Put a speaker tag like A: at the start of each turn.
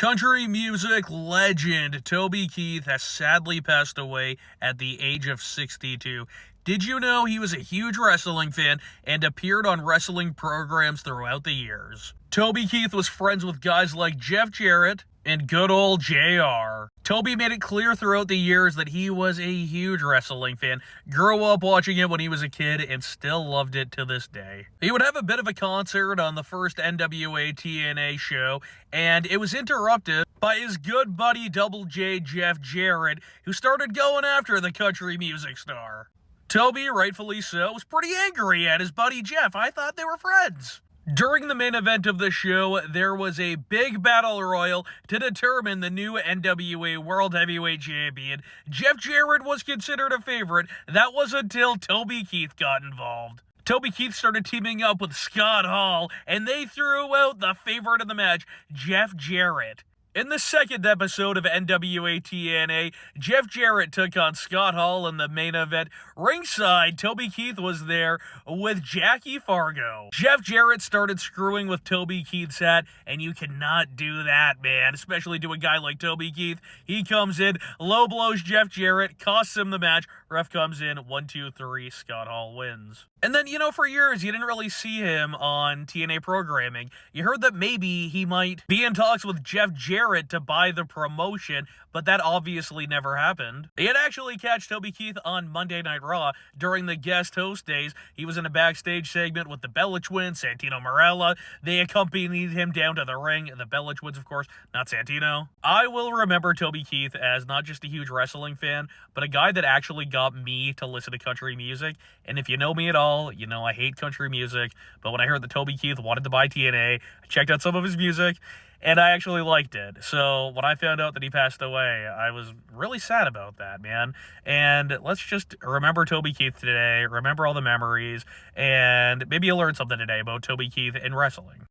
A: Country music legend Toby Keith has sadly passed away at the age of 62. Did you know he was a huge wrestling fan and appeared on wrestling programs throughout the years? Toby Keith was friends with guys like Jeff Jarrett and good old JR. Toby made it clear throughout the years that he was a huge wrestling fan, grew up watching it when he was a kid, and still loved it to this day. He would have a bit of a concert on the first NWA TNA show, and it was interrupted by his good buddy Double J Jeff Jarrett, who started going after the country music star. Toby, rightfully so, was pretty angry at his buddy Jeff. I thought they were friends. During the main event of the show, there was a big battle royal to determine the new NWA World Heavyweight Champion. Jeff Jarrett was considered a favorite. That was until Toby Keith got involved. Toby Keith started teaming up with Scott Hall, and they threw out the favorite of the match, Jeff Jarrett. In the second episode of NWA TNA, Jeff Jarrett took on Scott Hall in the main event. Ringside, Toby Keith was there with Jackie Fargo. Jeff Jarrett started screwing with Toby Keith's hat, and you cannot do that, man, especially to a guy like Toby Keith. He comes in, low blows Jeff Jarrett, costs him the match. Ref comes in, 1, 2, 3, Scott Hall wins. And then, for years, you didn't really see him on TNA programming. You heard that maybe he might be in talks with Jeff Jarrett to buy the promotion, but that obviously never happened. You'd actually catch Toby Keith on Monday Night Raw during the guest host days. He was in a backstage segment with the Bella Twins, Santino Marella. They accompanied him down to the ring. The Bella Twins, of course, not Santino. I will remember Toby Keith as not just a huge wrestling fan, but a guy that actually got me to listen to country music. And if you know me at all, you know I hate country music, but when I heard that Toby Keith wanted to buy TNA, I checked out some of his music, and I actually liked it. So when I found out that he passed away, I was really sad about that, man. And let's just remember Toby Keith today, remember all the memories, and maybe you'll learn something today about Toby Keith in wrestling.